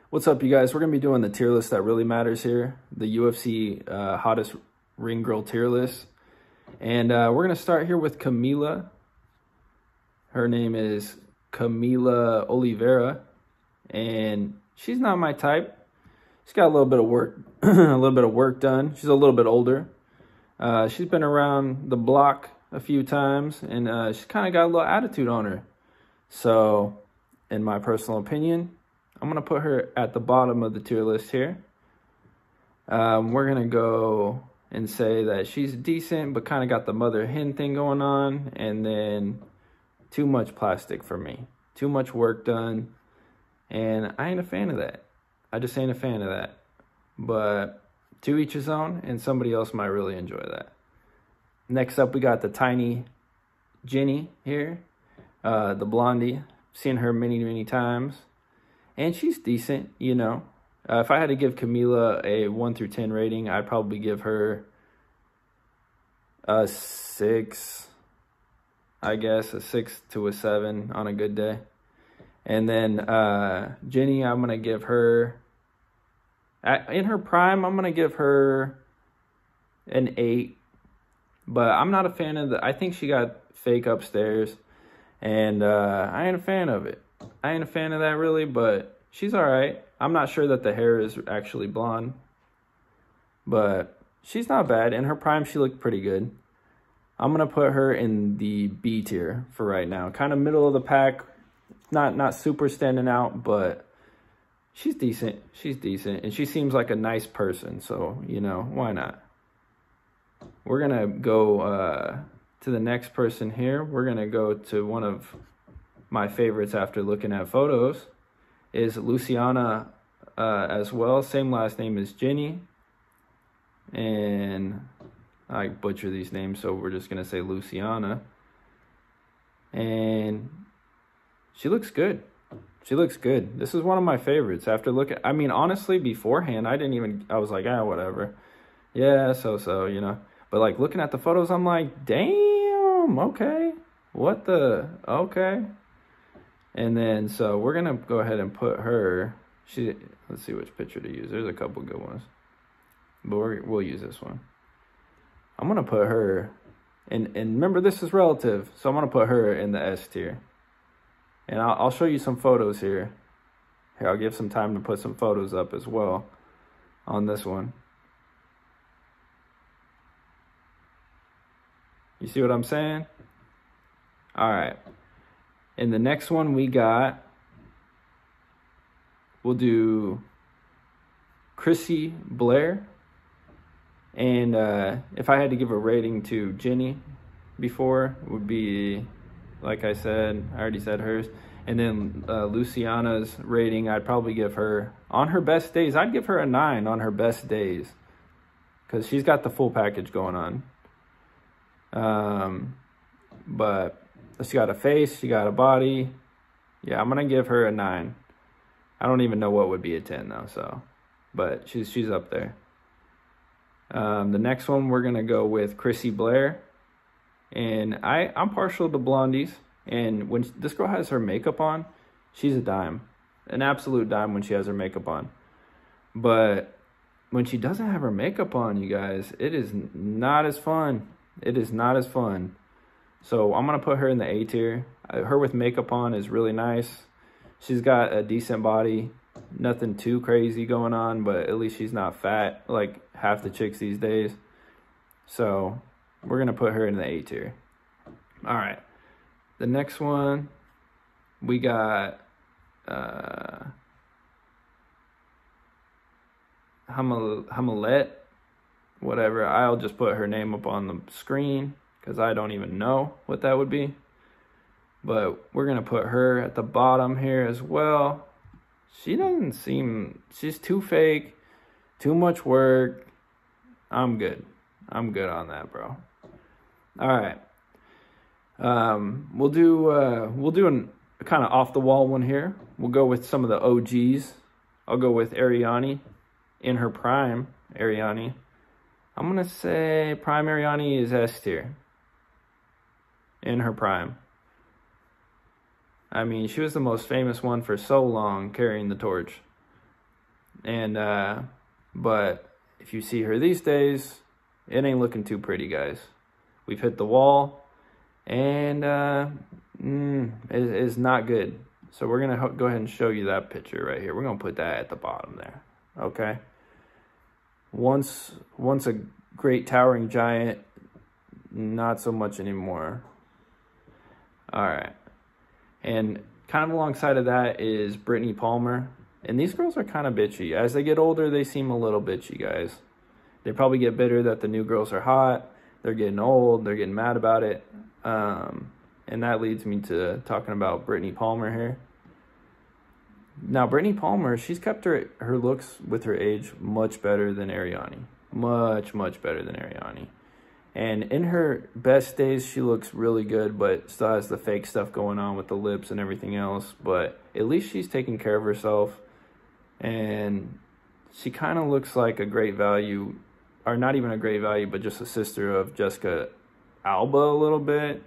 What's up, you guys? We're going to be doing the tier list that really matters here, the UFC hottest ring girl tier list. And we're going to start here with Camila. Her name is Camila Oliveira, and she's not my type. She's got a little bit of work, a little bit of work done. She's a little bit older. She's been around the block a few times, and she's kind of got a little attitude on her. So, in my personal opinion, I'm going to put her at the bottom of the tier list here. We're going to go and say that she's decent, but kind of got the mother hen thing going on. And then too much plastic for me. Too much work done. And I ain't a fan of that. I just ain't a fan of that. But to each his own, and somebody else might really enjoy that. Next up, we got the tiny Jenny here. The blondie. Seen her many, many times. And she's decent, you know. If I had to give Camila a 1 through 10 rating, I'd probably give her a 6, I guess, a 6 to a 7 on a good day. And then Jenny, I'm going to give her, in her prime, I'm going to give her an 8. But I'm not a fan of I think she got fake upstairs, and I ain't a fan of it. I ain't a fan of that really, but she's all right. I'm not sure that the hair is actually blonde, but she's not bad. In her prime, she looked pretty good. I'm going to put her in the B tier for right now. Kind of middle of the pack. Not super standing out, but she's decent. She's decent, and she seems like a nice person, so, you know, why not? We're going to go to the next person here. We're going to go to one of my favorites after looking at photos, is Luciana as well. Same last name as Jenny. And I butcher these names, so we're just going to say Luciana. And she looks good. She looks good. This is one of my favorites. After looking, I mean, honestly, beforehand, I was like, whatever. Yeah, so, you know. But, like, looking at the photos, I'm like, damn, okay. What the, okay. And then, so we're going to go ahead and put her, let's see which picture to use. There's a couple good ones, but we'll use this one. I'm going to put her, and remember, this is relative, so I'm going to put her in the S tier. And I'll show you some photos here. Here, I'll give some time to put some photos up as well on this one. You see what I'm saying? All right. In the next one we'll do Chrissy Blair. And if I had to give a rating to Jenny before, it would be, like I said, I already said hers. And then Luciana's rating, I'd probably give her, on her best days, I'd give her a 9 on her best days. Because she's got the full package going on. But she got a face, she got a body. Yeah, I'm going to give her a 9. I don't even know what would be a 10 though, so. But she's up there. The next one, we're going to go with Chrissy Blair. And I'm partial to blondies. And when this girl has her makeup on, she's a dime. An absolute dime when she has her makeup on. But when she doesn't have her makeup on, you guys, it is not as fun. It is not as fun. So I'm going to put her in the A tier. Her with makeup on is really nice. She's got a decent body. Nothing too crazy going on, but at least she's not fat like half the chicks these days. So we're going to put her in the A tier. All right. The next one, we got Hamalet. Whatever. I'll just put her name up on the screen because I don't even know what that would be. But we're going to put her at the bottom here as well. She doesn't seem, she's too fake, too much work. I'm good. I'm good on that, bro. All right. We'll do a kind of off the wall one here. We'll go with some of the OGs. I'll go with Ariane in her prime. Ariane. I'm going to say prime Ariane is S tier. In her prime. I mean, she was the most famous one for so long, carrying the torch. And but if you see her these days, it ain't looking too pretty, guys. We've hit the wall, and it is not good. So we're gonna go ahead and show you that picture right here. We're gonna put that at the bottom there. Okay. Once a great towering giant, not so much anymore. All right. And kind of alongside of that is Brittany Palmer. And these girls are kind of bitchy. As they get older, they seem a little bitchy, guys. They probably get bitter that the new girls are hot. They're getting old. They're getting mad about it. And that leads me to talking about Brittany Palmer here. Now, Brittany Palmer, she's kept her looks with her age much better than Ariane. Much, much better than Ariane. And in her best days, she looks really good, but still has the fake stuff going on with the lips and everything else. But at least she's taking care of herself. And she kind of looks like a great value, or not even a great value, but just a sister of Jessica Alba a little bit.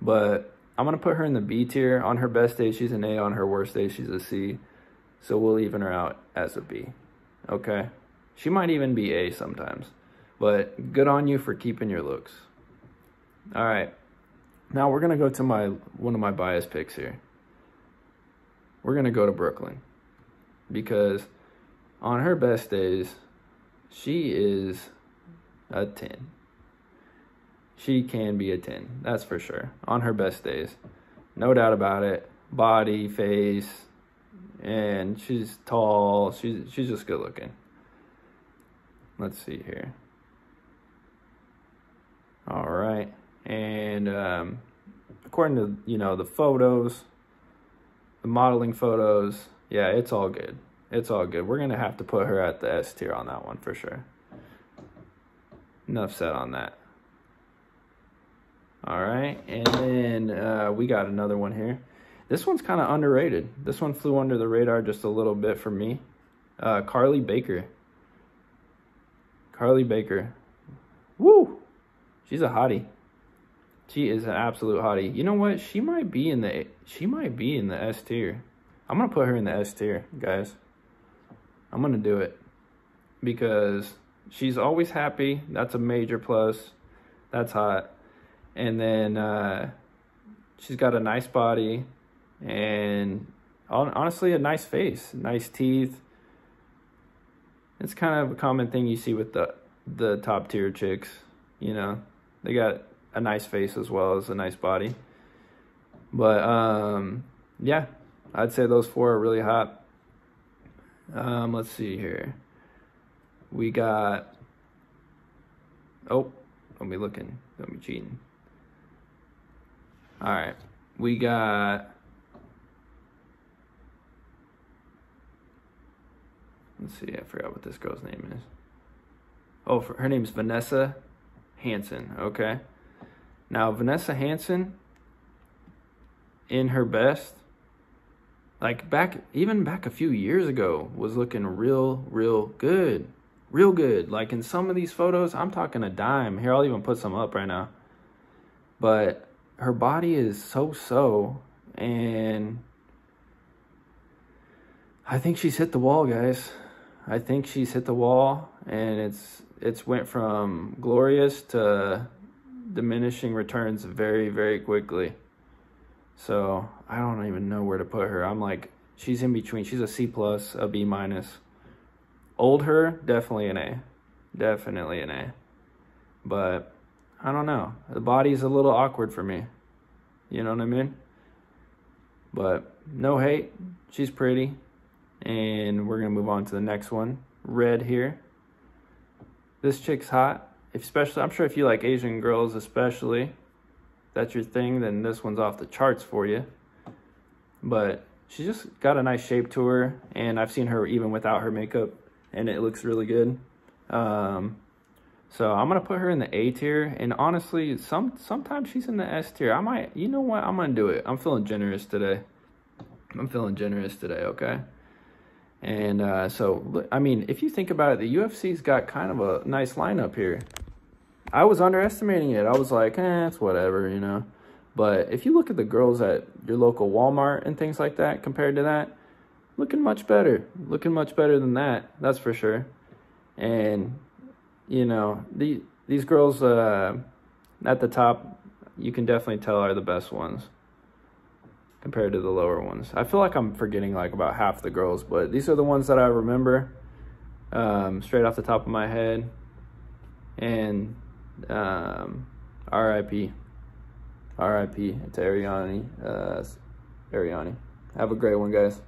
But I'm going to put her in the B tier. On her best day, she's an A. On her worst day, she's a C. So we'll even her out as a B. Okay? She might even be A sometimes. But good on you for keeping your looks. All right. Now we're going to go to one of my bias picks here. We're going to go to Brooklyn. Because on her best days, she is a 10. She can be a 10, that's for sure. On her best days. No doubt about it. Body, face, and she's tall. She's just good looking. Let's see here. All right. And according to, the photos, the modeling photos, yeah, it's all good. It's all good. We're going to have to put her at the S tier on that one for sure. Enough said on that. All right, and then we got another one here. This one's kind of underrated. This one flew under the radar just a little bit for me. Carly Baker. Carly Baker. Woo! She's a hottie. She is an absolute hottie. You know what? She might be in the S tier. I'm gonna put her in the S tier, guys. I'm gonna do it because she's always happy. That's a major plus. That's hot. And then she's got a nice body and honestly a nice face, nice teeth. It's kind of a common thing you see with the top tier chicks. They got a nice face as well as a nice body. But yeah, I'd say those four are really hot. Let's see here. We got, don't be looking, don't be cheating. All right, we got, let's see, I forgot what this girl's name is. Oh, her name is Vanessa Hansen, okay? Now, Vanessa Hansen, in her best, like back a few years ago, was looking real good. Real good. Like in some of these photos, I'm talking a dime. Here, I'll even put some up right now. But her body is so, and I think she's hit the wall, guys. I think she's hit the wall, and it's went from glorious to diminishing returns very, very quickly. So I don't even know where to put her. I'm like, she's in between. She's a C+, a B-. Old her, definitely an A. Definitely an A. But I don't know. The body's a little awkward for me. You know what I mean? But no hate. She's pretty. And we're going to move on to the next one. Red here. This chick's hot. Especially, I'm sure if you like Asian girls especially, if that's your thing, then this one's off the charts for you. But she just got a nice shape to her. And I've seen her even without her makeup. And it looks really good. So I'm going to put her in the A tier. And honestly, sometimes she's in the S tier. I might, you know what? I'm going to do it. I'm feeling generous today. Okay? And so, I mean, if you think about it, the UFC's got kind of a nice lineup here. I was underestimating it. I was like, it's whatever, But if you look at the girls at your local Walmart and things like that, compared to that, looking much better. Looking much better than that, that's for sure. And, you know, these girls at the top, you can definitely tell are the best ones compared to the lower ones. I feel like I'm forgetting like about half the girls, but these are the ones that I remember straight off the top of my head. And RIP to Ariane. Have a great one, guys.